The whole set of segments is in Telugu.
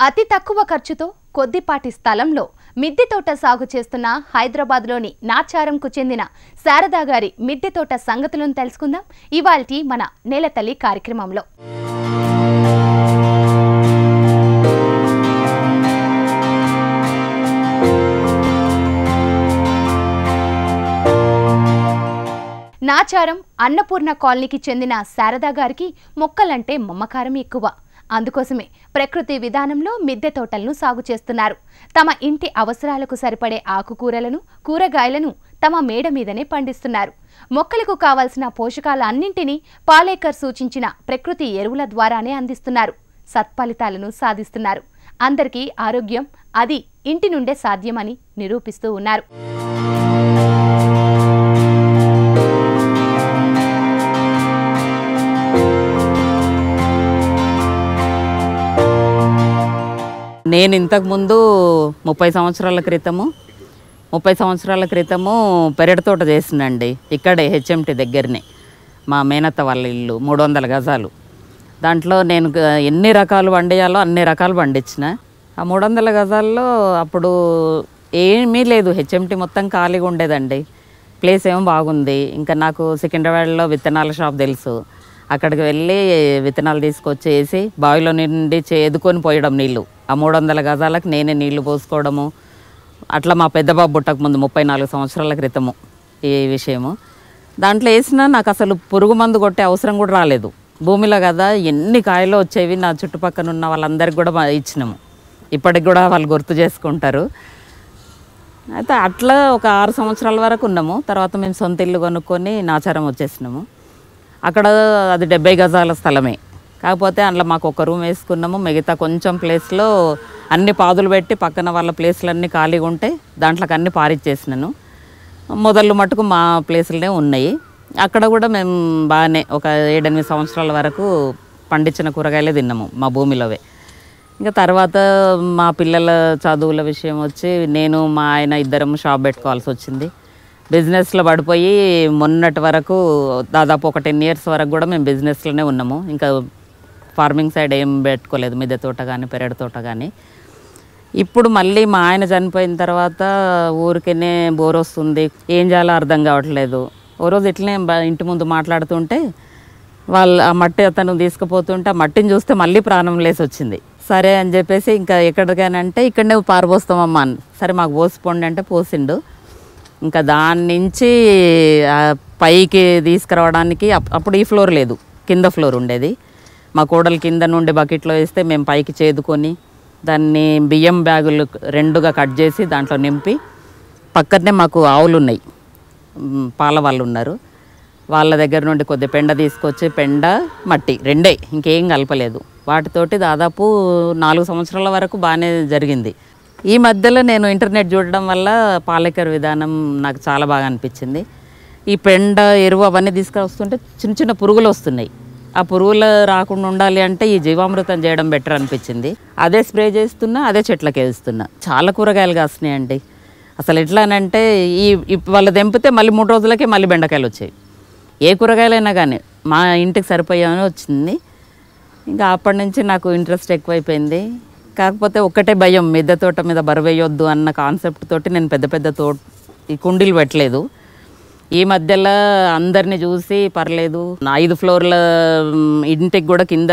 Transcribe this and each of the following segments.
అతి తక్కువ ఖర్చుతో కొద్దిపాటి స్థలంలో మిద్దె తోట సాగు చేస్తున్న హైదరాబాద్లోని నాచారంకు చెందిన శారదా గారి మిద్దె తోట సంగతులను తెలుసుకుందాం ఇవాల్టి మన నేలతల్లి కార్యక్రమంలో. నాచారం అన్నపూర్ణ కాలనీకి చెందిన శారదా గారికి మొక్కలంటే మమకారం ఎక్కువ. అందుకోసమే ప్రకృతి విధానంలో మిద్దె తోటలను సాగు చేస్తున్నారు. తమ ఇంటి అవసరాలకు సరిపడే ఆకుకూరలను, కూరగాయలను తమ మేడ మీదనే పండిస్తున్నారు. మొక్కలకు కావాల్సిన పోషకాలన్నింటినీ పాలేకర్ సూచించిన ప్రకృతి ఎరువుల ద్వారానే అందిస్తున్నారు. సత్ఫలితాలను సాధిస్తున్నారు. అందరికీ ఆరోగ్యం అది ఇంటి నుండే సాధ్యమని నిరూపిస్తూ ఉన్నారు. నేను ఇంతకుముందు 30 సంవత్సరాల క్రితము పెరటి తోట చేసిందండి. ఇక్కడే హెచ్ఎంటి దగ్గరనే మా మేనత్త వాళ్ళ ఇల్లు 300 గజాలు. దాంట్లో నేను ఎన్ని రకాలు వండేయాలో అన్ని రకాలు పండించిన. ఆ 300 గజాల్లో అప్పుడు ఏమీ లేదు, హెచ్ఎంటి మొత్తం ఖాళీగా ఉండేదండి. ప్లేస్ ఏమో బాగుంది. ఇంకా నాకు సికింద్రాబాద్లో విత్తనాల షాప్ తెలుసు. అక్కడికి వెళ్ళి విత్తనాలు తీసుకొచ్చి వేసి బావిలో నుండి చేదుకొని పోయడం నీళ్ళు. ఆ 300 గజాలకు నేనే నీళ్లు పోసుకోవడము. అట్లా మా పెద్ద బాబు పుట్టక ముందు 34 సంవత్సరాల క్రితము ఈ విషయము. దాంట్లో వేసినా నాకు అసలు పురుగు మందు కొట్టే అవసరం కూడా రాలేదు. భూమిలో కదా ఎన్ని కాయలు వచ్చేవి. నా చుట్టుపక్కల ఉన్న వాళ్ళందరికీ కూడా ఇచ్చినాము. ఇప్పటికి కూడా వాళ్ళు గుర్తు చేసుకుంటారు. అయితే అట్లా ఒక 6 సంవత్సరాల వరకు ఉన్నాము. తర్వాత మేము సొంత ఇల్లు కొనుక్కొని నాచారం వచ్చేసినాము. అక్కడ అది 70 గజాల స్థలమే. కాకపోతే అందులో మాకు ఒక రూమ్ వేసుకున్నాము. మిగతా కొంచెం ప్లేస్లో అన్ని పాదులు పెట్టి పక్కన వాళ్ళ ప్లేస్లన్నీ ఖాళీగా ఉంటే దాంట్లోకి అన్నీ పారిచ్చేసినాను. మొదళ్ళు మటుకు మా ప్లేసులనే ఉన్నాయి. అక్కడ కూడా మేము బాగానే ఒక 7-8 సంవత్సరాల వరకు పండించిన కూరగాయలే తిన్నాము మా భూమిలోవే. ఇంకా తర్వాత మా పిల్లల చదువుల విషయం వచ్చి నేను మా ఆయన ఇద్దరం షాప్ పెట్టుకోవాల్సి వచ్చింది. బిజినెస్లో పడిపోయి మొన్నటి వరకు దాదాపు ఒక 10 years వరకు కూడా మేము బిజినెస్లోనే ఉన్నాము. ఇంకా ఫార్మింగ్ సైడ్ ఏం పెట్టుకోలేదు, మిద్దె తోట కానీ పెరటి తోట కానీ. ఇప్పుడు మళ్ళీ మా ఆయన చనిపోయిన తర్వాత ఊరికేనే బోర్ వస్తుంది, ఏం చేయాలో అర్థం కావట్లేదు. ఓ రోజు ఇట్లనే ఇంటి ముందు మాట్లాడుతుంటే వాళ్ళు ఆ మట్టి అతను తీసుకుపోతుంటే ఆ మట్టిని చూస్తే మళ్ళీ ప్రాణం లేసి వచ్చింది. సరే అని చెప్పేసి ఇంకా ఎక్కడికైనా అంటే ఇక్కడనే పారబోస్తామమ్మా అని. సరే మాకు పోసిపోండి అంటే పోసిండు. ఇంకా దాని నుంచి పైకి తీసుకురావడానికి అప్పుడు ఈ ఫ్లోర్ లేదు, కింద ఫ్లోర్ ఉండేది. మా కోడలు కింద నుండి బకెట్లో వేస్తే మేము పైకి చేదుకొని దాన్ని బియ్యం బ్యాగులు 2గా కట్ చేసి దాంట్లో నింపి, పక్కనే మాకు ఆవులు ఉన్నాయి, పాల వాళ్ళు ఉన్నారు. వాళ్ళ దగ్గర నుండి కొద్ది పెండ తీసుకొచ్చి పెండ మట్టి 2 ఇంకేం కలపలేదు. వాటితోటి దాదాపు 4 సంవత్సరాల వరకు బాగానే జరిగింది. ఈ మధ్యలో నేను ఇంటర్నెట్ చూడడం వల్ల పాలేకర్ విధానం నాకు చాలా బాగా అనిపించింది. ఈ పెండ ఎరువు అవన్నీ తీసుకొస్తుంటే చిన్న చిన్న పురుగులు వస్తున్నాయి. ఆ పురుగులు రాకుండా ఉండాలి అంటే ఈ జీవామృతం చేయడం బెటర్ అనిపించింది. అదే స్ప్రే చేస్తున్నా, అదే చెట్లకి వేస్తున్నా. చాలా కూరగాయలు కాస్తున్నాయండి. అసలు ఎట్లానంటే వాళ్ళు తెంపితే మళ్ళీ 3 రోజులకే మళ్ళీ బెండకాయలు వచ్చాయి. ఏ కూరగాయలైనా కానీ మా ఇంటికి సరిపోయామని వచ్చింది. ఇంకా అప్పటి నుంచి నాకు ఇంట్రెస్ట్ ఎక్కువైపోయింది. కాకపోతే ఒక్కటే భయం, మిద్దె తోట మీద బరువేయొద్దు అన్న కాన్సెప్ట్ తోటి నేను పెద్ద ఈ కుండీలు పెట్టలేదు. ఈ మధ్యలో అందరినీ చూసి పర్లేదు 5 ఫ్లోర్ల ఇంటికి కూడా కింద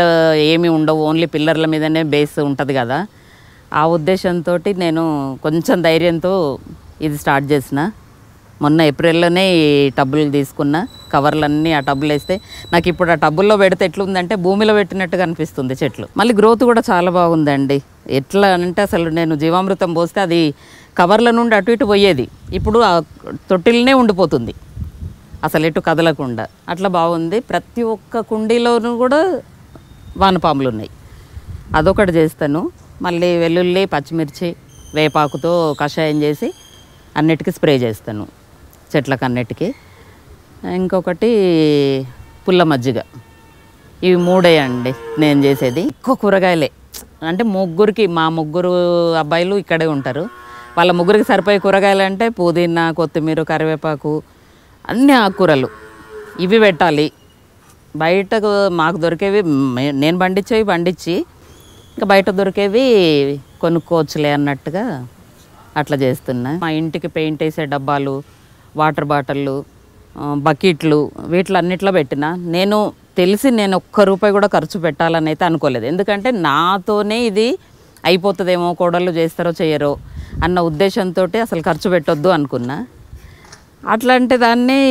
ఏమీ ఉండవు, ఓన్లీ పిల్లర్ల మీదనే బేస్ ఉంటుంది కదా. ఆ ఉద్దేశంతో నేను కొంచెం ధైర్యంతో ఇది స్టార్ట్ చేసిన. మొన్న ఏప్రిల్లోనే ఈ టబ్బులు తీసుకున్న, కవర్లన్నీ ఆ టబ్బులు వేస్తే నాకు ఇప్పుడు ఆ టబ్బుల్లో పెడితే ఎట్లుందంటే భూమిలో పెట్టినట్టుగా అనిపిస్తుంది చెట్లు. మళ్ళీ గ్రోత్ కూడా చాలా బాగుందండి. ఎట్లా అంటే అసలు నేను జీవామృతం పోస్తే అది కవర్ల నుండి అటు ఇటు పోయేది, ఇప్పుడు ఆ తొట్టిల్నే ఉండిపోతుంది అసలు ఎటు కదలకుండా. అట్లా బాగుంది. ప్రతి ఒక్క కుండీలోనూ కూడా వానపాములు ఉన్నాయి. అదొకటి చేస్తాను. మళ్ళీ వెల్లుల్లి, పచ్చిమిర్చి, వేపాకుతో కషాయం చేసి అన్నిటికీ స్ప్రే చేస్తాను చెట్లకు అన్నిటికీ. ఇంకొకటి పుల్ల మజ్జిగ. ఇవి 3 అండి నేను చేసేది. ఎక్కువ కూరగాయలే. అంటే మా ముగ్గురు అబ్బాయిలు ఇక్కడే ఉంటారు. వాళ్ళ ముగ్గురికి సరిపోయే కూరగాయలు అంటే పుదీనా, కొత్తిమీర, కరివేపాకు, అన్ని ఆకుకూరలు ఇవి పెట్టాలి. బయటకు మాకు దొరికేవి నేను పండించేవి పండించి ఇంకా బయట దొరికేవి కొనుక్కోవచ్చులే అన్నట్టుగా అట్లా చేస్తున్నా. మా ఇంటికి పెయింట్ వేసే డబ్బాలు, వాటర్ బాటిళ్ళు, బకెట్లు వీటిలన్నిట్లో పెట్టిన. నేను ఒక్క రూపాయి కూడా ఖర్చు పెట్టాలని అయితే అనుకోలేదు. ఎందుకంటే నాతోనే ఇది అయిపోతుందేమో, కోడళ్ళు చేస్తారో చేయరో అన్న ఉద్దేశంతో అసలు ఖర్చు పెట్టొద్దు అనుకున్నా. అట్లాంటి దాన్ని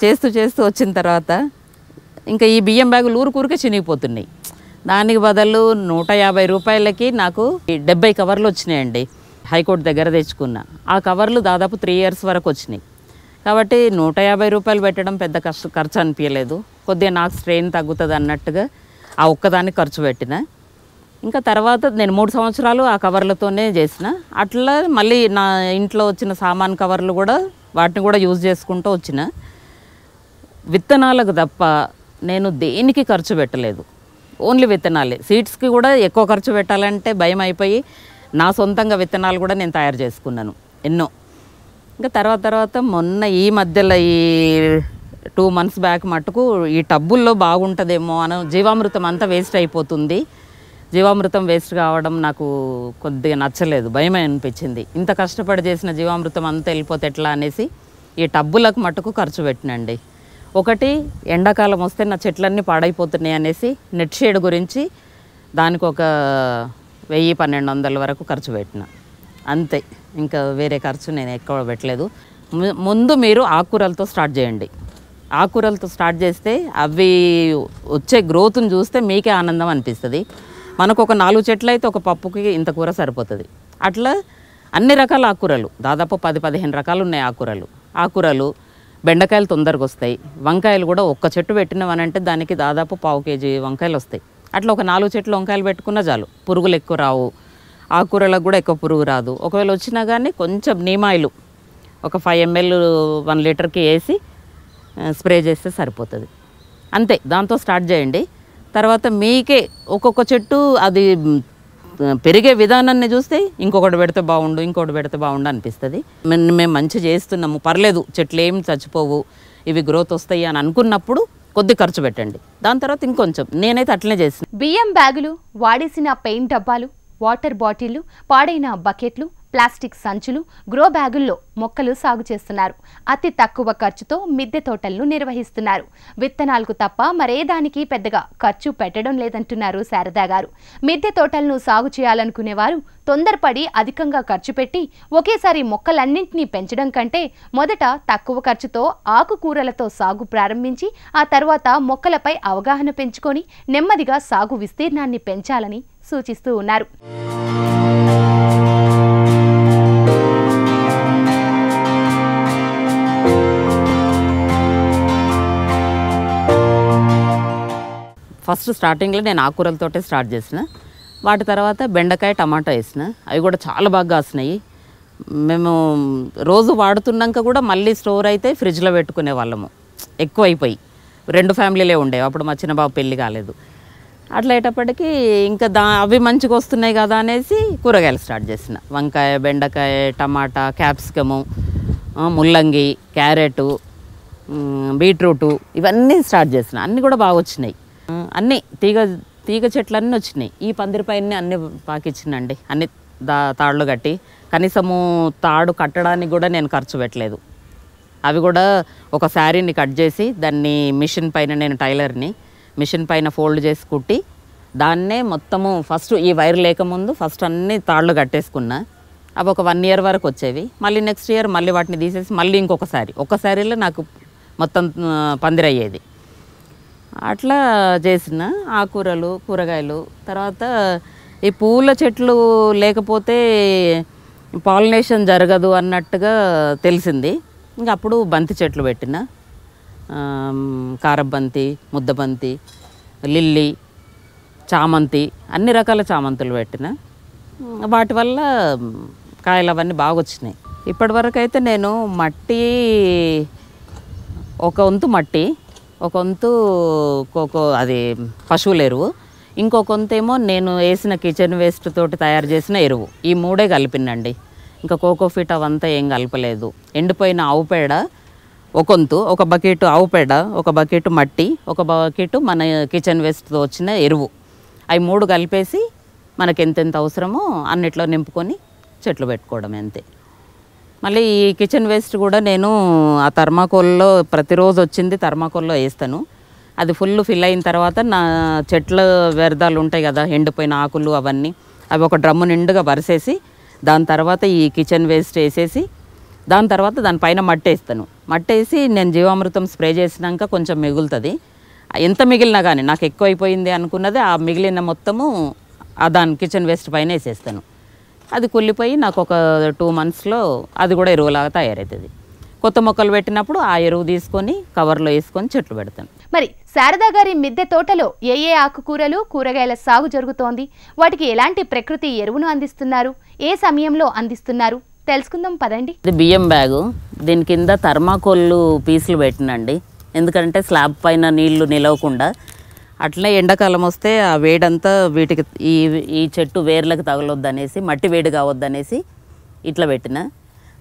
చేస్తూ వచ్చిన తర్వాత ఇంకా ఈ బియ్యం బ్యాగులు ఊరికే చినిగిపోతున్నాయి. దానికి బదులు 150 రూపాయలకి నాకు 70 కవర్లు వచ్చినాయండి. హైకోర్టు దగ్గర తెచ్చుకున్నా. ఆ కవర్లు దాదాపు 3 years వరకు వచ్చినాయి. కాబట్టి 150 రూపాయలు పెట్టడం పెద్ద ఖర్చు అనిపించలేదు. కొద్దిగా నాకు స్ట్రెయిన్ తగ్గుతుంది అన్నట్టుగా ఆ ఒక్కదానికి ఖర్చు పెట్టిన. ఇంకా తర్వాత నేను 3 సంవత్సరాలు ఆ కవర్లతోనే చేసిన. అట్లా మళ్ళీ నా ఇంట్లో వచ్చిన సామాన్ కవర్లు కూడా వాటిని కూడా యూజ్ చేసుకుంటూ వచ్చిన. విత్తనాలకు తప్ప నేను దేనికి ఖర్చు పెట్టలేదు. ఓన్లీ విత్తనాలే. సీడ్స్కి కూడా ఎక్కువ ఖర్చు పెట్టాలంటే భయం అయిపోయి నా సొంతంగా విత్తనాలు కూడా నేను తయారు చేసుకున్నాను ఎన్నో. ఇంకా తర్వాత మొన్న ఈ మధ్యలో ఈ 2 months బ్యాక్ మటుకు ఈ టబ్బుల్లో బాగుంటుందేమో అని జీవామృతం అంతా వేస్ట్ అయిపోతుంది. జీవామృతం వేస్ట్ కావడం నాకు కొద్దిగా నచ్చలేదు, భయమే అనిపించింది. ఇంత కష్టపడి చేసిన జీవామృతం అంతా వెళ్ళిపోతే ఎట్లా అనేసి ఈ టబ్బులకు మటుకు ఖర్చు పెట్టినండి. ఒకటి ఎండాకాలం వస్తే నా చెట్లన్నీ పాడైపోతున్నాయి అనేసి నెట్ షేడ్ గురించి దానికి ఒక 1000-1200 వరకు ఖర్చు పెట్టిన. అంతే, ఇంకా వేరే ఖర్చు నేను ఎక్కువ పెట్టలేదు. ముందు మీరు ఆకుకూరలతో స్టార్ట్ చేయండి. ఆకుకూరలతో స్టార్ట్ చేస్తే అవి వచ్చే గ్రోత్ని చూస్తే మీకే ఆనందం అనిపిస్తుంది. మనకు ఒక 4 చెట్లు అయితే ఒక పప్పుకి ఇంత కూర సరిపోతుంది. అట్లా అన్ని రకాల ఆకుకూరలు, దాదాపు 10-15 రకాలు ఉన్నాయి ఆకుకూరలు. బెండకాయలు తొందరగా వస్తాయి. వంకాయలు కూడా ఒక్క చెట్టు పెట్టినవనంటే దానికి దాదాపు 1/4 kg వంకాయలు వస్తాయి. అట్లా ఒక 4 చెట్లు వంకాయలు పెట్టుకున్నా చాలు, పురుగులు ఎక్కువ రావు. ఆకుకూరలకు కూడా ఎక్కువ పురుగు రాదు. ఒకవేళ వచ్చినా కానీ కొంచెం నీమాయిలు ఒక 5 ml 1 లీటర్కి వేసి స్ప్రే చేస్తే సరిపోతుంది. అంతే, దాంతో స్టార్ట్ చేయండి. తర్వాత మీకే ఒక్కొక్క చెట్టు అది పెరిగే విధానాన్ని చూస్తే ఇంకొకటి పెడితే బాగుండు అనిపిస్తుంది. మేము మంచి చేస్తున్నాము, పర్లేదు, చెట్లు ఏం చచ్చిపోవు, ఇవి గ్రోత్ వస్తాయి అని అనుకున్నప్పుడు కొద్ది ఖర్చు పెట్టండి. దాని తర్వాత ఇంకొంచెం. నేనైతే అట్లనే చేసిన. బియ్యం బ్యాగులు, వాడేసిన పెయింట్ డబ్బాలు, వాటర్ బాటిళ్లు, పాడైన బకెట్లు, ప్లాస్టిక్ సంచులు, గ్రో బ్యాగుల్లో మొక్కలు సాగు చేస్తున్నారు. అతి తక్కువ ఖర్చుతో మిద్దె తోటలను నిర్వహిస్తున్నారు. విత్తనాలకు తప్ప మరేదానికి పెద్దగా ఖర్చు పెట్టడం లేదంటున్నారు శారదా గారు. మిద్దె తోటలను సాగు చేయాలనుకునేవారు తొందరపడి అధికంగా ఖర్చు పెట్టి ఒకేసారి మొక్కలన్నింటినీ పెంచడం కంటే మొదట తక్కువ ఖర్చుతో ఆకుకూరలతో సాగు ప్రారంభించి ఆ తర్వాత మొక్కలపై అవగాహన పెంచుకొని నెమ్మదిగా సాగు విస్తీర్ణాన్ని పెంచాలని సూచిస్తూ ఉన్నారు. ఫస్ట్ స్టార్టింగ్లో నేను ఆకుకూరలతోటే స్టార్ట్ చేసిన. వాటి తర్వాత బెండకాయ, టమాటా వేసిన. అవి కూడా చాలా బాగా కాసినాయి. మేము రోజు వాడుతున్నాక కూడా మళ్ళీ స్టోర్ అయితే ఫ్రిడ్జ్లో పెట్టుకునే వాళ్ళము. ఎక్కువైపోయి 2 ఫ్యామిలీలే ఉండేవి. అప్పుడు మా చిన్న బాబు పెళ్ళి కాలేదు. అట్లా అయ్యేటప్పటికీ ఇంకా అవి మంచిగా వస్తున్నాయి కదా అనేసి కూరగాయలు స్టార్ట్ చేసిన. వంకాయ, బెండకాయ, టమాటా, క్యాప్సికము, ముల్లంగి, క్యారెటు, బీట్రూటు ఇవన్నీ స్టార్ట్ చేసిన. అన్నీ కూడా బాగా వచ్చినాయి. అన్నీ తీగ చెట్లు అన్నీ వచ్చినాయి. ఈ పందిరిపైన అన్నీ పాకిచ్చినండి. అన్ని తాళ్ళు కట్టి, కనీసము తాడు కట్టడానికి కూడా నేను ఖర్చు పెట్టలేదు. అవి కూడా ఒక శారీని కట్ చేసి దాన్ని మిషన్ పైన, నేను టైలర్ని, మిషన్ పైన ఫోల్డ్ చేసి కుట్టి దాన్నే మొత్తము ఫస్ట్ ఈ వైర్ లేకముందు ఫస్ట్ అన్నీ తాళ్ళు కట్టేసుకున్నా. అవి ఒక 1 year వరకు వచ్చేవి. మళ్ళీ నెక్స్ట్ ఇయర్ మళ్ళీ వాటిని తీసేసి మళ్ళీ ఒక శారీలో నాకు మొత్తం పందిరయ్యేది. అట్లా చేసిన ఆకుకూరలు, కూరగాయలు. తర్వాత ఈ పూల చెట్లు లేకపోతే పాలినేషన్ జరగదు అన్నట్టుగా తెలిసింది. ఇంకా అప్పుడు బంతి చెట్లు పెట్టిన. కారబంతి, ముద్దబంతి, లిల్లీ, చామంతి, అన్ని రకాల చామంతులు పెట్టిన. వాటి వల్ల కాయలు అవన్నీ బాగా వచ్చినాయి. ఇప్పటివరకు అయితే నేను మట్టి, ఒక వంతు మట్టి, ఒక వంతు అది పశువుల ఎరువు, ఇంకొక వంతేమో నేను వేసిన కిచెన్ వేస్ట్ తోటి తయారు చేసిన ఎరువు. ఈ 3 కలిపినండి. ఇంకా కోకోఫిట్ అవంతా ఏం కలపలేదు. ఎండిపోయిన ఆవు పేడ ఒక వంతు, ఒక బకెట్ ఆవు పేడ, ఒక బకెట్ మట్టి, ఒక బకెట్ మన కిచెన్ వేస్ట్తో వచ్చిన ఎరువు, అవి 3 కలిపేసి మనకి ఎంతెంత అవసరమో అన్నిట్లో నింపుకొని చెట్లు పెట్టుకోవడం అంతే. మళ్ళీ ఈ కిచెన్ వేస్ట్ కూడా నేను ఆ థర్మాకోల్లో ప్రతిరోజు వచ్చింది థర్మాకోల్లో వేస్తాను. అది ఫుల్ ఫిల్ అయిన తర్వాత నా చెట్ల వ్యర్థాలు ఉంటాయి కదా, ఎండిపోయిన ఆకులు అవన్నీ, అవి ఒక డ్రమ్ము నిండుగా వరిసేసి దాని తర్వాత ఈ కిచెన్ వేస్ట్ వేసేసి దాని తర్వాత దానిపైన మట్టి వేస్తాను. మట్టి వేసి నేను జీవామృతం స్ప్రే చేసినాక కొంచెం మిగులుతుంది. ఎంత మిగిలినా కానీ నాకు ఎక్కువ అయిపోయింది అనుకున్నది ఆ మిగిలిన మొత్తము దాని కిచెన్ వేస్ట్ పైన వేసేస్తాను. అది కుళ్ళిపోయి నాకు ఒక 2 monthsలో అది కూడా ఎరువులాగా తయారవుతుంది. కొత్త మొక్కలు పెట్టినప్పుడు ఆ ఎరువు తీసుకొని కవర్లో వేసుకొని చెట్లు పెడతాను. మరి శారదా గారి మిద్దె తోటలో ఏ ఆకుకూరలు కూరగాయల సాగు జరుగుతోంది, వాటికి ఎలాంటి ప్రకృతి ఎరువును అందిస్తున్నారు, ఏ సమయంలో అందిస్తున్నారు తెలుసుకుందాం పదండి. ఇది బియ్యం బ్యాగు, దీని కింద థర్మాకోళ్ళు పీసులు పెట్టినండి. ఎందుకంటే స్లాబ్ పైన నీళ్లు నిలవకుండా. అట్లనే ఎండాకాలం వస్తే ఆ వేడంతా వీటికి ఈ చెట్టు వేర్లకు తగలొద్దనేసి, మట్టి వేడి కావద్దనేసి ఇట్లా పెట్టిన.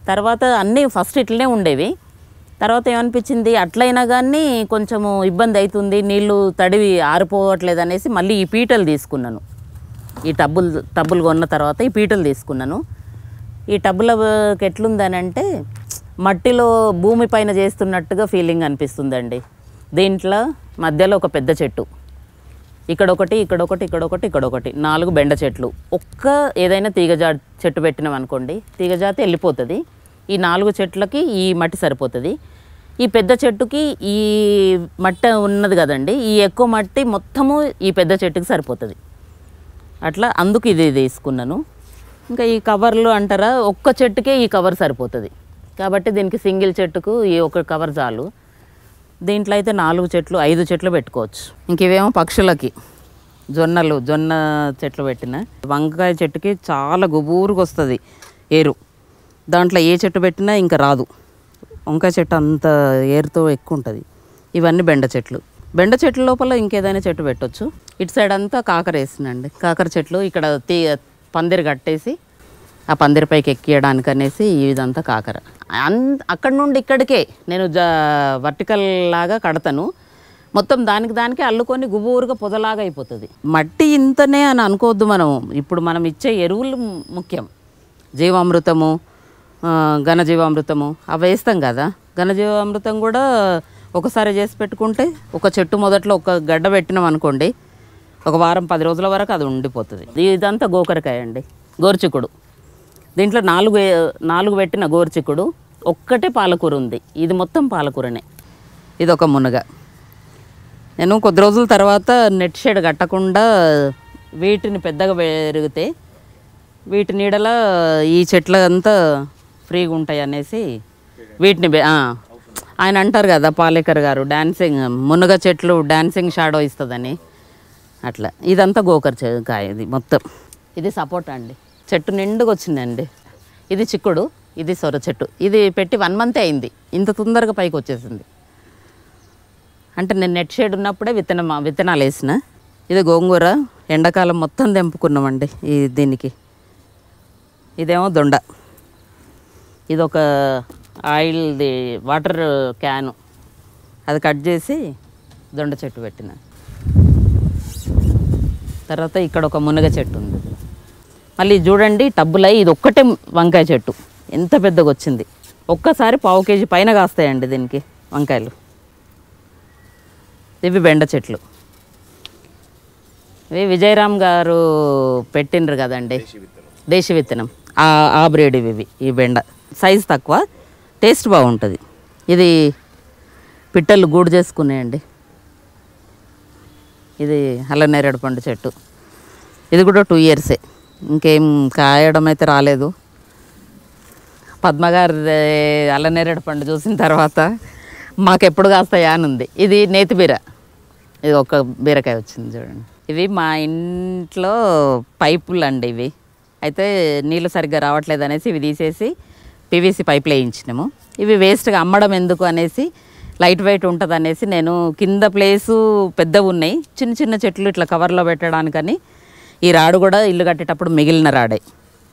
తర్వాత అన్నీ ఫస్ట్ ఇట్లనే ఉండేవి. తర్వాత ఏమనిపించింది, అట్లయినా కానీ కొంచెము ఇబ్బంది అవుతుంది, నీళ్ళు తడివి ఆరిపోవట్లేదు అనేసి మళ్ళీ ఈ పీటలు తీసుకున్నాను. ఈ టబ్బులు కొన్న తర్వాత ఈ పీటలు తీసుకున్నాను. ఈ టబ్బులకి ఎట్లుందనంటే మట్టిలో భూమి పైన చేస్తున్నట్టుగా ఫీలింగ్ అనిపిస్తుందండి. దీంట్లో మధ్యలో ఒక పెద్ద చెట్టు, ఇక్కడొకటి ఇక్కడొకటి ఇక్కడొకటి ఇక్కడొకటి 4 బెండ చెట్లు. ఏదైనా తీగజాతి చెట్టు పెట్టినాం అనుకోండి, తీగజాతి వెళ్ళిపోతుంది. ఈ 4 చెట్లకి ఈ మట్టి సరిపోతుంది. ఈ పెద్ద చెట్టుకి ఈ మట్టి ఉన్నది కదండి, ఈ ఎక్కువ మట్టి మొత్తము ఈ పెద్ద చెట్టుకి సరిపోతుంది. అట్లా అందుకు ఇది తీసుకున్నాను. ఇంకా ఈ కవర్లు అంటారా, ఒక్క చెట్టుకే ఈ కవర్ సరిపోతుంది కాబట్టి దీనికి సింగిల్ చెట్టుకు ఈ ఒక కవర్ చాలు. దీంట్లో అయితే 4 చెట్లు 5 చెట్లు పెట్టుకోవచ్చు. ఇంక ఇవేమో పక్షులకి జొన్న చెట్లు పెట్టిన. వంకాయ చెట్టుకి చాలా గుబూరుగా వస్తుంది ఏరు, దాంట్లో ఏ చెట్టు పెట్టినా ఇంకా రాదు. వంకాయ చెట్టు అంత ఏరుతో ఎక్కువ ఉంటుంది. ఇవన్నీ బెండ చెట్లు లోపల ఇంకేదైనా చెట్టు పెట్టవచ్చు. ఇటు సైడ్ అంతా కాకర వేసినండి. కాకర చెట్లు ఇక్కడ పందిరి కట్టేసి ఆ పందిరిపైకి ఎక్కియడానికి అనేసి ఇదంతా కాకర. అక్కడి నుండి ఇక్కడికే నేను వర్టికల్ లాగా కడతాను. మొత్తం దానికి అల్లుకొని గుబూరుగా పొదలాగా అయిపోతుంది. మట్టి ఇంతనే అని అనుకోవద్దు మనం. ఇప్పుడు మనం ఇచ్చే ఎరువులు ముఖ్యం. జీవామృతము, ఘనజీవామృతము అవి వేస్తాం కదా. ఘనజీవామృతం కూడా ఒకసారి చేసి పెట్టుకుంటే ఒక చెట్టు మొదట్లో ఒక గడ్డ పెట్టినాం అనుకోండి, ఒక వారం 10 రోజుల వరకు అది ఉండిపోతుంది. ఇదంతా గోకరకాయ అండి, గోరుచిక్కుడు. దీంట్లో 4 పెట్టిన గోరుచిక్కుడు, ఒక్కటే పాలకూర ఉంది. ఇది మొత్తం పాలకూరనే. ఇది ఒక మునగ. నేను కొద్ది రోజుల తర్వాత నెట్ షేడ్ కట్టకుండా వీటిని పెద్దగా పెరిగితే వీటి నీడల ఈ చెట్ల అంతా ఫ్రీగా ఉంటాయి అనేసి వీటిని ఆయన అంటారు కదా పాలేకర్ గారు, డాన్సింగ్ మునగ చెట్లు డాన్సింగ్ షాడో ఇస్తుందని. అట్లా ఇదంతా గోకరకాయ. ఇది మొత్తం ఇది సపోటా అండి, చెట్టు నిండుగా వచ్చిందండి. ఇది చిక్కుడు, ఇది సొర చెట్టు. ఇది పెట్టి 1 month అయింది, ఇంత తొందరగా పైకి వచ్చేసింది. అంటే నేను నెట్ షేడ్ ఉన్నప్పుడే విత్తనాలు వేసిన. ఇది గోంగూర, ఎండాకాలం మొత్తం తెంపుకున్నామండి దీనికి. ఇదేమో దొండ, ఇది ఒక ఆయిల్ది వాటర్ క్యాను, అది కట్ చేసి దొండ చెట్టు పెట్టిన. తర్వాత ఇక్కడ ఒక మునగ చెట్టు ఉంది. మళ్ళీ చూడండి టబ్బులై ఇది ఒక్కటే వంకాయ చెట్టు ఎంత పెద్దగా వచ్చింది. ఒక్కసారి 1/4 kg పైన కాస్తాయండి దీనికి వంకాయలు. ఇవి బెండ చెట్లు. ఇవి విజయరామ్ గారు పెట్టిండ్రు కదండి, దేశీ విత్తనం. ఆ బ్రీడ్ ఇవి. ఈ బెండ సైజు తక్కువ, టేస్ట్ బాగుంటుంది. ఇది పిట్టలు గూడు చేసుకున్నాయండి. ఇది అల్లనేరేడు పండు చెట్టు. ఇది కూడా 2 years. ఇంకేం కాయడం అయితే రాలేదు. పద్మగారి అల్లనేరేడు పండు చూసిన తర్వాత మాకెప్పుడు కాస్తాయా అని ఉంది. ఇది నేతి బీర, ఇది ఒక బీరకాయ వచ్చింది చూడండి. ఇవి మా ఇంట్లో పైపులు అండి. ఇవి అయితే నీళ్ళు సరిగ్గా రావట్లేదు అనేసి ఇవి తీసేసి PVC పైపులు వేయించినాము. ఇవి వేస్ట్గా అమ్మడం ఎందుకు అనేసి, లైట్ వెయిట్ ఉంటుంది అనేసి నేను కింద ప్లేసు పెద్దవి ఉన్నాయి, చిన్న చిన్న చెట్లు ఇట్లా కవర్లో పెట్టడానికని ఈ రాడు కూడా ఇల్లు కట్టేటప్పుడు మిగిలిన రాడే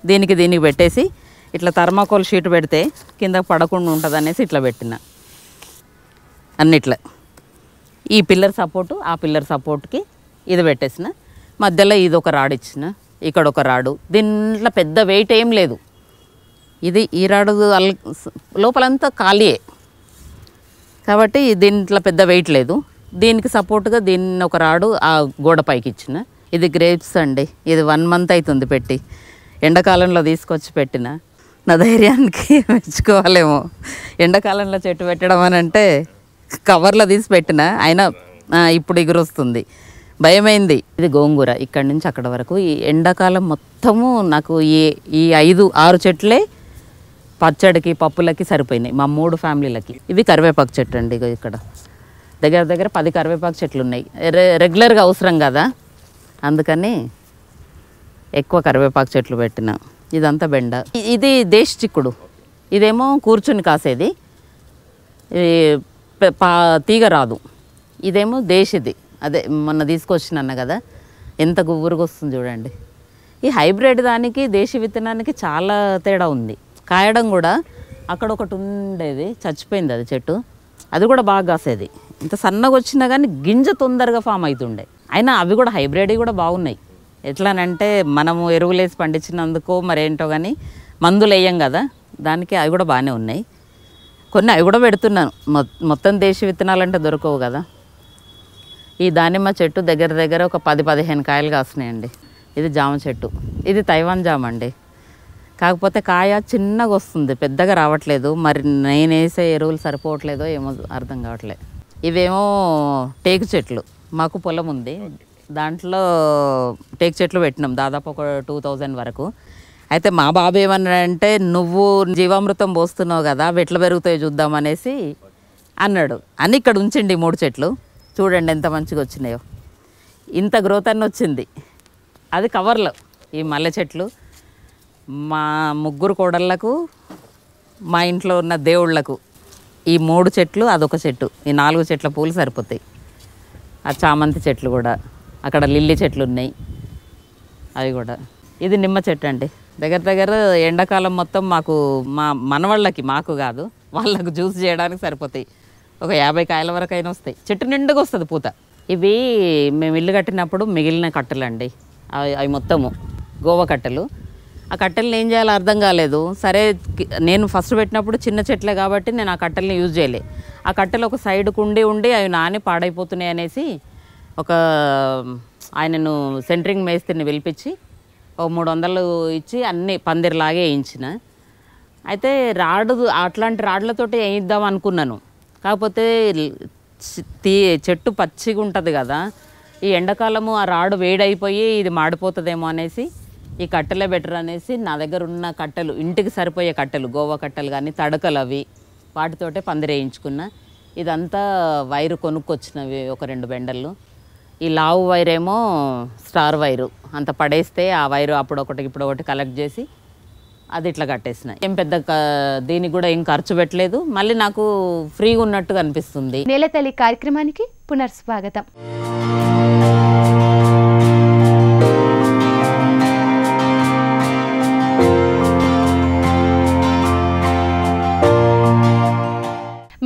దీనికి పెట్టేసి ఇట్లా థర్మాకోల్ షీట్ పెడితే కింద పడకుండా ఉంటుంది అనేసి ఇట్లా పెట్టిన. అన్నిట్లా ఈ పిల్లర్ సపోర్టు, ఆ పిల్లర్ సపోర్ట్కి ఇది పెట్టేసిన. మధ్యలో ఇది ఒక రాడ్ ఇచ్చిన. ఇక్కడ ఒక రాడు, దీంట్లో పెద్ద వెయిట్ ఏం లేదు. ఇది ఈ రాడు లోపలంతా ఖాళీయే కాబట్టి దీంట్లో పెద్ద వెయిట్ లేదు. దీనికి సపోర్ట్గా దీన్ని ఒక రాడు ఆ గోడ పైకి ఇచ్చిన. ఇది గ్రేప్స్ అండి. ఇది 1 month అవుతుంది పెట్టి, ఎండాకాలంలో తీసుకొచ్చి పెట్టిన. నా ధైర్యానికి మెచ్చుకోవాలేమో. ఎండాకాలంలో చెట్టు పెట్టడం అని అంటే కవర్లో తీసి పెట్టిన, అయినా ఇప్పుడు ఎగురొస్తుంది, భయమైంది. ఇది గోంగూర. ఇక్కడి నుంచి అక్కడ వరకు ఈ ఎండాకాలం మొత్తము నాకు ఈ 5-6 చెట్లే పచ్చడికి పప్పులకి సరిపోయినాయి మా 3 ఫ్యామిలీలకి. ఇవి కరివేపాకు చెట్టు అండి. ఇక్కడ దగ్గర 10 కరివేపాకు చెట్లు ఉన్నాయి. రెగ్యులర్గా అవసరం కదా, అందుకని ఎక్కువ కరివేపాకు చెట్లు పెట్టిన. ఇదంతా బెండ. ఇది దేశ చిక్కుడు. ఇదేమో కూర్చుని కాసేది, తీగ రాదు. ఇదేమో దేశిది, అదే మొన్న తీసుకొచ్చినన్న కదా, ఎంత గువ్వురుగా వస్తుంది చూడండి. ఈ హైబ్రిడ్ దానికి దేశీ విత్తనానికి చాలా తేడా ఉంది. కాయడం కూడా అక్కడ ఒకటి ఉండేది, చచ్చిపోయింది అది చెట్టు, అది కూడా బాగా కాసేది. ఇంత సన్నగా వచ్చినా కానీ గింజ తొందరగా ఫామ్ అవుతుండే. అయినా అవి కూడా హైబ్రిడ్ కూడా బాగున్నాయి. ఎట్లానంటే మనము ఎరువులేసి పండించినందుకో మరేంటో కానీ మందులు వేయం కదా, దానికి అవి కూడా బాగానే ఉన్నాయి. కొన్ని అవి కూడా పెడుతున్నాను. మొత్తం దేశీ విత్తనాలంటే దొరకవు కదా. ఈ దానిమ్మ చెట్టు దగ్గర ఒక 10-15 కాయలు కాస్తున్నాయండి. ఇది జామ చెట్టు. ఇది తైవాన్ జామ అండి. కాకపోతే కాయ చిన్నగా వస్తుంది, పెద్దగా రావట్లేదు. మరి నేను వేసే ఎరువులు సరిపోవట్లేదో ఏమో అర్థం కావట్లేదు. ఇవేమో టేకు చెట్లు. మాకు పొలం ఉంది, దాంట్లో టేకు చెట్లు పెట్టినాం దాదాపు ఒక 2000 వరకు. అయితే మా బాబు ఏమన్నాడంటే, నువ్వు జీవామృతం పోస్తున్నావు కదా, అవి ఎట్లా పెరుగుతాయో చూద్దామనేసి అన్నాడు. అని ఇక్కడ ఉంచండి 3 చెట్లు చూడండి ఎంత మంచిగా వచ్చినాయో. ఇంత గ్రోత్ అన్న వచ్చింది. అది కవర్లో. ఈ మల్లె చెట్లు మా 3 కోడళ్ళకు, మా ఇంట్లో ఉన్న దేవుళ్ళకు ఈ 3 చెట్లు, అదొక చెట్టు, ఈ 4 చెట్ల పూలు సరిపోతాయి. ఆ చామంతి చెట్లు కూడా, అక్కడ లిల్లీ చెట్లు ఉన్నాయి అవి కూడా. ఇది నిమ్మ చెట్టు అండి. దగ్గర ఎండాకాలం మొత్తం మాకు మా మనవాళ్ళకి, మాకు కాదు వాళ్ళకు జ్యూస్ చేయడానికి సరిపోతాయి. ఒక 50 కాయల వరకు అయినా వస్తాయి. చెట్టు నిండుగా వస్తుంది పూత. ఇవి మేము ఇల్లు కట్టినప్పుడు మిగిలిన కట్టెలు అండి. అవి మొత్తము గోవా కట్టెలు. ఆ కట్టెలను ఏం చేయాలో అర్థం కాలేదు. సరే, నేను ఫస్ట్ పెట్టినప్పుడు చిన్న చెట్లే కాబట్టి నేను ఆ కట్టెల్ని యూజ్ చేయలే. ఆ కట్టెలు ఒక సైడ్కు ఉండి అవి నాని పాడైపోతున్నాయి అనేసి ఒక ఆయనను సెంటరింగ్ మేస్త్రిని పిలిపించి ఒక 300 ఇచ్చి అన్నీ పందిరిలాగే వేయించిన. అయితే అట్లాంటి రాడ్లతోటి వేయిద్దాం అనుకున్నాను. కాకపోతే చెట్టు పచ్చిగా ఉంటుంది కదా, ఈ ఎండాకాలము ఆ రాడు వేడైపోయి ఇది మాడిపోతుందేమో అనేసి ఈ కట్టెలే బెటర్ అనేసి నా దగ్గర ఉన్న కట్టెలు, ఇంటికి సరిపోయే కట్టెలు, గోవా కట్టెలు కానీ తడకలు అవి, వాటితోటే పందిరేయించుకున్నా. ఇదంతా వైరు కొనుక్కొచ్చినవి ఒక 2 బెండళ్ళు. ఈ లావు వైరేమో స్టార్ వైరు, అంత పడేస్తే ఆ వైరు అప్పుడొకటి ఇప్పుడొకటి కలెక్ట్ చేసి అది ఇట్లా కట్టేసిన. ఏం పెద్ద దీనికి కూడా ఏం ఖర్చు పెట్టలేదు, మళ్ళీ నాకు ఫ్రీగా ఉన్నట్టుగా అనిపిస్తుంది. నేలతల్లి కార్యక్రమానికి పునఃస్వాగతం.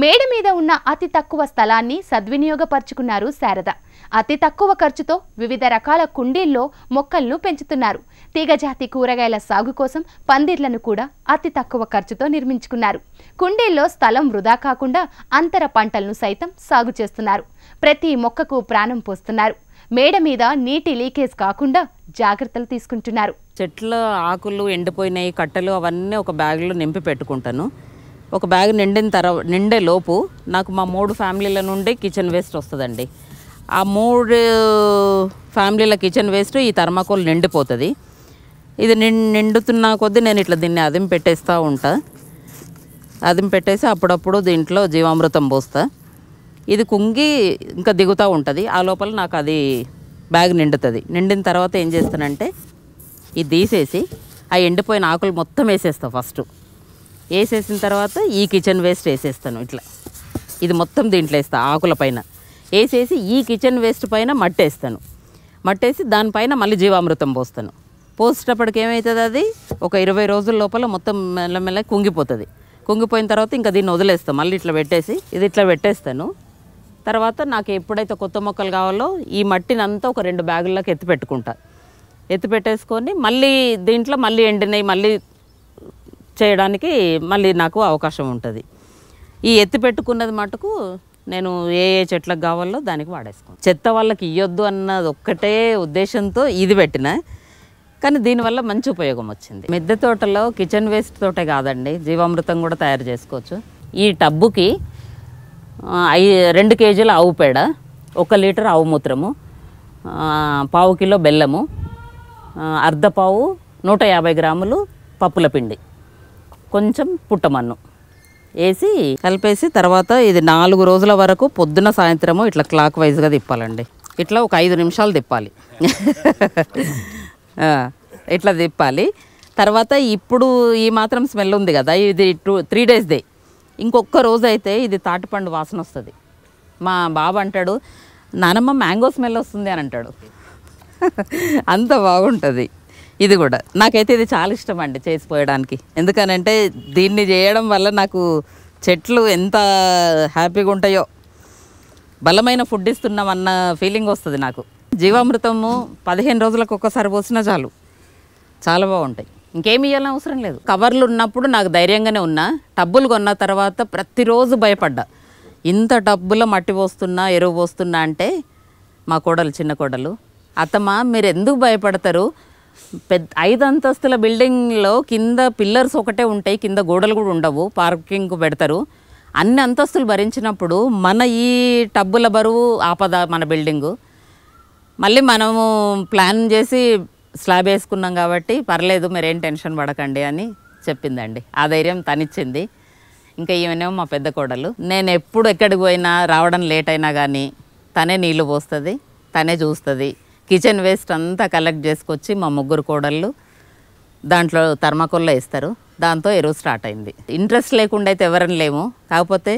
మేడ మీద ఉన్న అతి తక్కువ స్థలాన్ని సద్వినియోగపరుచుకున్నారు శారద. అతి తక్కువ ఖర్చుతో వివిధ రకాల కుండీల్లో మొక్కలను పెంచుతున్నారు. తీగజాతి కూరగాయల సాగు కోసం పందిర్లను కూడా అతి తక్కువ ఖర్చుతో నిర్మించుకున్నారు. కుండీల్లో స్థలం వృధా కాకుండా అంతర పంటలను సైతం సాగు చేస్తున్నారు. ప్రతి మొక్కకు ప్రాణం పోస్తున్నారు. మేడ మీద నీటి లీకేజ్ కాకుండా జాగ్రత్తలు తీసుకుంటున్నారు. చెట్ల ఆకులు ఎండిపోయినాయి, కట్టెలు అవన్నీ ఒక బ్యాగ్లో నింపి పెట్టుకుంటాను. ఒక బ్యాగ్ నిండే లోపు నాకు మా 3 ఫ్యామిలీల నుండి కిచెన్ వేస్ట్ వస్తుందండి. ఆ 3 ఫ్యామిలీల కిచెన్ వేస్ట్ ఈ థర్మాకోల్ నిండిపోతుంది. ఇది నిండుతున్న కొద్దీ నేను ఇట్లా దీన్ని అదిం పెట్టేస్తూ ఉంటా. అదిం పెట్టేసి అప్పుడప్పుడు దీంట్లో జీవామృతం పోస్తా. ఇది కుంగి ఇంకా దిగుతూ ఉంటుంది. ఆ లోపల నాకు అది బ్యాగ్ నిండుతుంది. నిండిన తర్వాత ఏం చేస్తానంటే ఇది తీసేసి ఆ ఎండిపోయిన ఆకులు మొత్తం వేసేస్తా. ఫస్ట్ వేసేసిన తర్వాత ఈ కిచెన్ వేస్ట్ వేసేస్తాను. ఇట్లా ఇది మొత్తం దీంట్లో వేస్తా. ఆకుల పైన వేసేసి ఈ కిచెన్ వేస్ట్ పైన మట్టేస్తాను. మట్టేసి దానిపైన మళ్ళీ జీవామృతం పోస్తాను. పోసేటప్పటికి ఏమవుతుంది, అది ఒక 20 రోజుల లోపల మొత్తం మెల్లమెల్ల కుంగిపోతుంది. కుంగిపోయిన తర్వాత ఇంకా దీన్ని వదిలేస్తాం. మళ్ళీ ఇట్లా పెట్టేసి ఇది ఇట్లా పెట్టేస్తాను. తర్వాత నాకు ఎప్పుడైతే కొత్త మొక్కలు కావాలో ఈ మట్టిని అంతా ఒక 2 బ్యాగుల్లోకి ఎత్తి పెట్టుకుంటా. ఎత్తి పెట్టేసుకొని మళ్ళీ దీంట్లో మళ్ళీ ఎండినవి మళ్ళీ చేయడానికి మళ్ళీ నాకు అవకాశం ఉంటుంది. ఈ ఎత్తి పెట్టుకున్నది మటుకు నేను ఏ ఏ చెట్లకు కావాలో దానికి వాడేసుకోను. చెత్త వాళ్ళకి ఇవ్వద్దు అన్నది ఒక్కటే ఉద్దేశంతో ఇది పెట్టిన, కానీ దీనివల్ల మంచి ఉపయోగం వచ్చింది. మిద్దె తోటలో కిచెన్ వేస్ట్ తోటే కాదండి, జీవామృతం కూడా తయారు చేసుకోవచ్చు. ఈ టబ్బుకి 2 కేజీల ఆవు పేడ, 1 లీటర్ ఆవు మూత్రము, 1/4 కిలో బెల్లము, అర్ధపావు 150 గ్రాములు పప్పుల పిండి, కొంచెం పుట్టమన్ను వేసి కలిపేసి తర్వాత ఇది 4 రోజుల వరకు పొద్దున సాయంత్రము ఇట్లా క్లాక్ వైజ్గా తిప్పాలండి. ఇట్లా ఒక 5 నిమిషాలు తిప్పాలి. ఇట్లా తిప్పాలి. తర్వాత ఇప్పుడు ఈ మాత్రం స్మెల్ ఉంది కదా, ఇది 3 డేస్దే. ఇంకొక రోజు అయితే ఇది తాటిపండు వాసన వస్తుంది. మా బాబు అంటాడు, నానమ్మ మ్యాంగో స్మెల్ వస్తుంది అని అంటాడు. అంత బాగుంటుంది. ఇది కూడా నాకైతే ఇది చాలా ఇష్టం అండి చేసిపోయడానికి. ఎందుకనంటే దీన్ని చేయడం వల్ల నాకు చెట్లు ఎంత హ్యాపీగా ఉంటాయో, బలమైన ఫుడ్ ఇస్తున్నాం అన్న ఫీలింగ్ వస్తుంది నాకు. జీవామృతము 15 రోజులకు ఒక్కసారి పోసినా చాలు, చాలా బాగుంటాయి. ఇంకేమి ఇవ్వాలని అవసరం లేదు. కవర్లు ఉన్నప్పుడు నాకు ధైర్యంగానే ఉన్నా. టబ్బులు కొన్న తర్వాత ప్రతిరోజు భయపడ్డా, ఇంత టబ్బులో మట్టి పోస్తున్నా ఎరువు పోస్తున్నా అంటే మా కోడలు, చిన్న కోడలు, అత్తమ్మ మీరు ఎందుకు భయపడతారు, 5 అంతస్తుల బిల్డింగ్లో కింద పిల్లర్స్ ఒకటే ఉంటాయి, కింద గోడలు కూడా ఉండవు, పార్కింగ్ పెడతారు. అన్ని అంతస్తులు భరించినప్పుడు మన ఈ టబ్బుల బరువు ఆపద మన బిల్డింగు. మళ్ళీ మనము ప్లాన్ చేసి స్లాబ్ వేసుకున్నాం కాబట్టి పర్లేదు, మీరేం టెన్షన్ పడకండి అని చెప్పిందండి. ఆ ధైర్యం తనిచ్చింది. ఇంకా ఈమెనేమో మా పెద్ద కోడలు. నేను ఎప్పుడు ఎక్కడికి పోయినా రావడం లేట్ అయినా కానీ తనే నీళ్ళు పోస్తుంది, తనే చూస్తుంది. కిచెన్ వేస్ట్ అంతా కలెక్ట్ చేసుకొచ్చి మా 3 కోడళ్ళు దాంట్లో థర్మాకోల్లో వేస్తారు. దాంతో ఎరువు స్టార్ట్ అయింది. ఇంట్రెస్ట్ లేకుండా అయితే ఎవరని లేము, కాకపోతే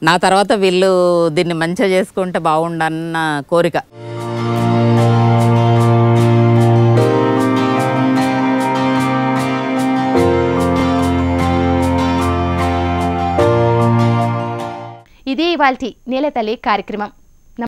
నా తర్వాత వీళ్ళు దీన్ని మంచిగా చేసుకుంటే బాగుండన్న కోరిక. ఇదే ఇవాల్టి నేలతల్లి కార్యక్రమం.